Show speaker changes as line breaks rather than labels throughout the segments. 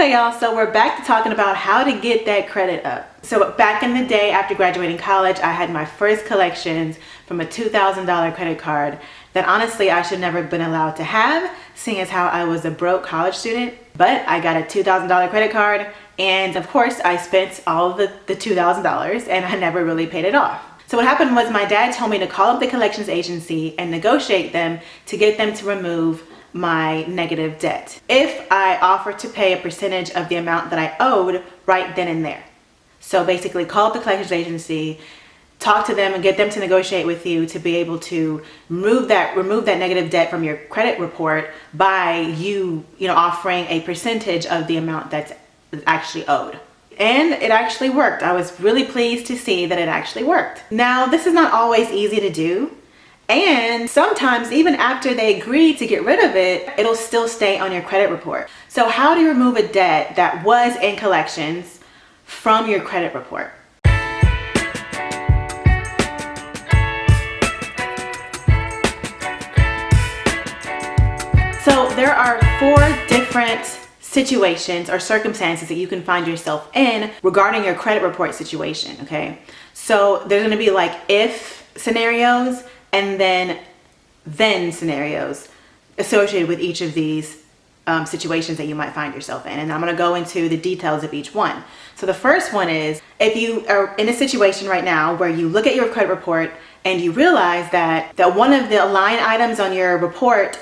Okay, y'all, so we're back to talking about how to get that credit up. So back in the day after graduating college, I had my first collections from a $2,000 credit card that honestly I should never have been allowed to have, seeing as how I was a broke college student. But I got a $2,000 credit card, and of course I spent all of the $2,000 and I never really paid it off. So what happened was my dad told me to call up the collections agency and negotiate them to get them to remove my negative debt if I offered to pay a percentage of the amount that I owed right then and there. So basically call up the collections agency, talk to them and get them to negotiate with you to be able to remove that negative debt from your credit report by you offering a percentage of the amount that's actually owed. And it actually worked. I was really pleased to see that it actually worked. Now, this is not always easy to do. And sometimes even after they agree to get rid of it, it'll still stay on your credit report. So how do you remove a debt that was in collections from your credit report? So there are 4 different situations or circumstances that you can find yourself in regarding your credit report situation, okay? So there's gonna be like if scenarios and then scenarios associated with each of these situations that you might find yourself in. And I'm going to go into the details of each one. So the first one is if you are in a situation right now where you look at your credit report and you realize that one of the line items on your report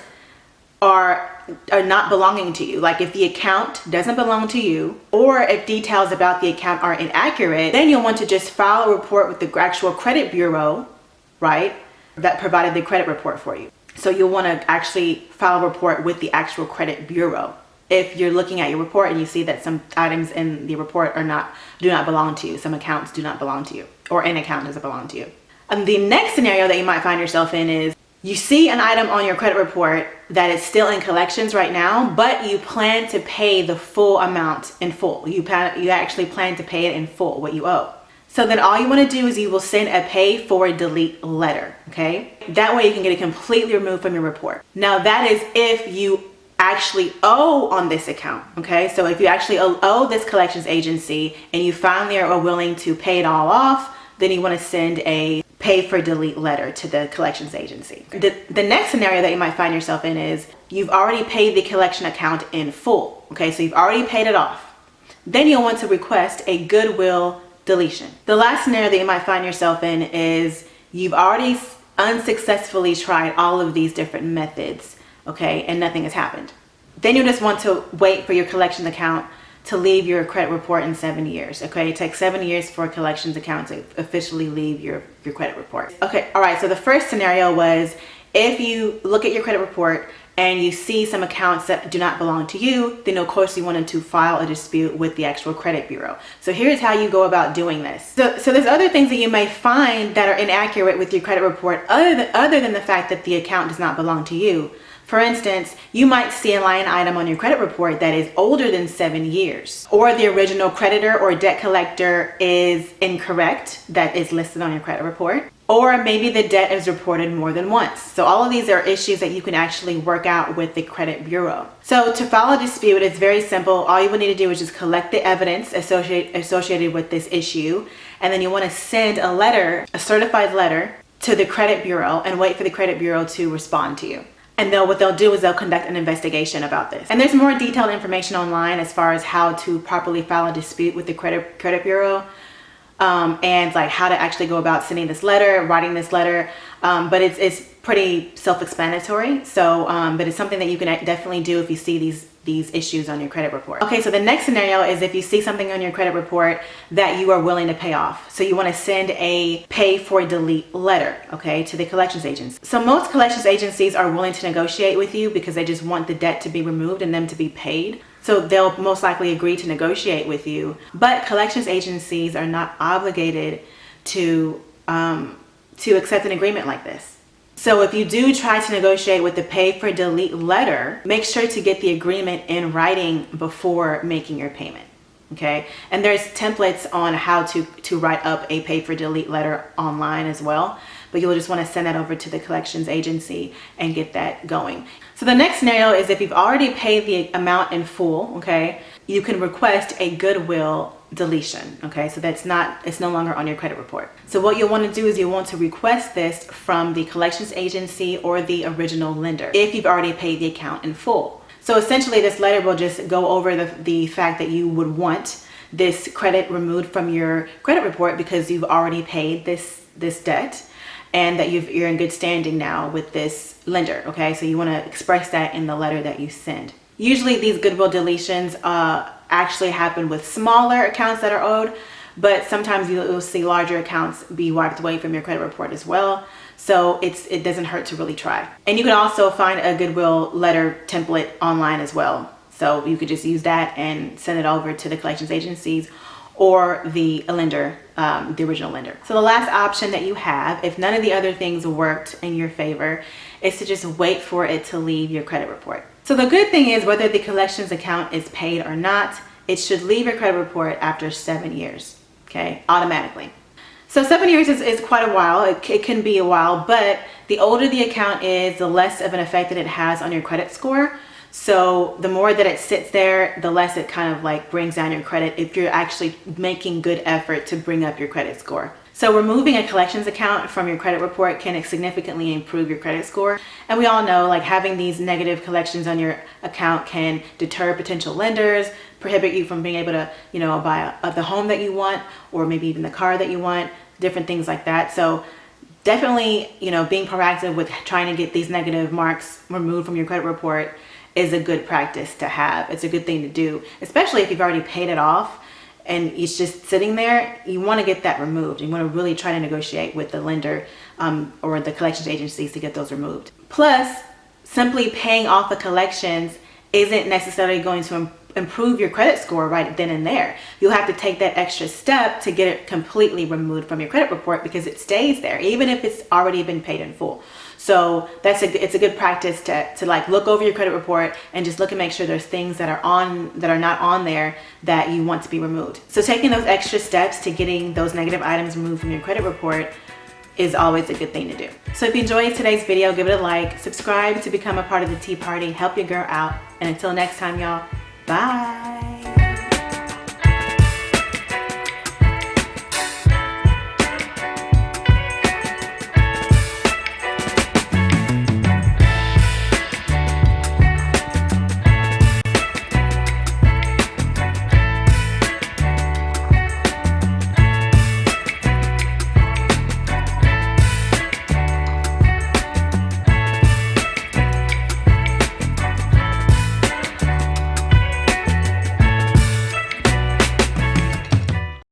are not belonging to you. Like if the account doesn't belong to you, or if details about the account are inaccurate, then you'll want to just file a report with the actual credit bureau, right, that provided the credit report for you. So you'll want to actually file a report with the actual credit bureau if you're looking at your report and you see that some items in the report do not belong to you. Some accounts do not belong to you, or an account doesn't belong to you. And the next scenario that you might find yourself in is you see an item on your credit report that is still in collections right now, but you plan to pay the full amount in full. You actually plan to pay it in full, what you owe. So then all you want to do is you will send a pay for delete letter, okay? That way you can get it completely removed from your report. Now that is if you actually owe on this account, okay? So if you actually owe this collections agency and you finally are willing to pay it all off, then you want to send a pay for delete letter to the collections agency. The next scenario that you might find yourself in is you've already paid the collection account in full, okay? So you've already paid it off. Then you'll want to request a goodwill deletion. The last scenario that you might find yourself in is you've already unsuccessfully tried all of these different methods, okay, and nothing has happened. Then you just want to wait for your collections account to leave your credit report in 7 years, okay? It takes 7 years for a collections account to officially leave your credit report. Okay, all right, so the first scenario was if you look at your credit report and you see some accounts that do not belong to you, then of course you wanted to file a dispute with the actual credit bureau. So here's how you go about doing this. So there's other things that you may find that are inaccurate with your credit report other than the fact that the account does not belong to you. For instance, you might see a line item on your credit report that is older than 7 years, or the original creditor or debt collector is incorrect that is listed on your credit report, or maybe the debt is reported more than once. So all of these are issues that you can actually work out with the credit bureau. So to file a dispute, it's very simple. All you would need to do is just collect the evidence associated with this issue, and then you want to send a letter, a certified letter, to the credit bureau and wait for the credit bureau to respond to you. And what they'll do is they'll conduct an investigation about this. And there's more detailed information online as far as how to properly file a dispute with the credit bureau, and like how to actually go about sending this letter, writing this letter. But it's pretty self-explanatory. So, but it's something that you can definitely do if you see these issues on your credit report. Okay, so the next scenario is if you see something on your credit report that you are willing to pay off. So you want to send a pay for delete letter, okay, to the collections agency. So most collections agencies are willing to negotiate with you because they just want the debt to be removed and them to be paid. So they'll most likely agree to negotiate with you. But collections agencies are not obligated to accept an agreement like this. So if you do try to negotiate with the pay for delete letter, make sure to get the agreement in writing before making your payment, okay? And there's templates on how to write up a pay for delete letter online as well, but you'll just want to send that over to the collections agency and get that going. So the next scenario is if you've already paid the amount in full, okay, you can request a goodwill deletion. Okay, so it's no longer on your credit report. So what you'll want to do is you'll want to request this from the collections agency or the original lender if you've already paid the account in full. So essentially this letter will just go over the fact that you would want this credit removed from your credit report because you've already paid this debt, and that you're in good standing now with this lender. Okay, so you want to express that in the letter that you send. Usually these goodwill deletions actually happen with smaller accounts that are owed, but sometimes you'll see larger accounts be wiped away from your credit report as well. So it doesn't hurt to really try. And you can also find a goodwill letter template online as well. So you could just use that and send it over to the collections agencies or the lender, the original lender. So the last option that you have, if none of the other things worked in your favor, is to just wait for it to leave your credit report. So the good thing is, whether the collections account is paid or not, it should leave your credit report after 7 years, okay, automatically. So 7 years is quite a while. It can be a while, but the older the account is, the less of an effect that it has on your credit score. So the more that it sits there, the less it kind of like brings down your credit if you're actually making good effort to bring up your credit score. So removing a collections account from your credit report can significantly improve your credit score. And we all know, like, having these negative collections on your account can deter potential lenders, prohibit you from being able to, buy the home that you want, or maybe even the car that you want, different things like that. So definitely, being proactive with trying to get these negative marks removed from your credit report is a good practice to have. It's a good thing to do, especially if you've already paid it off and it's just sitting there. You want to get that removed. You want to really try to negotiate with the lender or the collections agencies to get those removed. Plus, simply paying off the collections isn't necessarily going to improve your credit score right then and there. You'll have to take that extra step to get it completely removed from your credit report because it stays there, even if it's already been paid in full. So it's a good practice to like look over your credit report and just look and make sure there's things that are not on there that you want to be removed. So taking those extra steps to getting those negative items removed from your credit report is always a good thing to do. So if you enjoyed today's video, give it a like, subscribe to become a part of the Tea Party, help your girl out, and until next time, y'all, bye.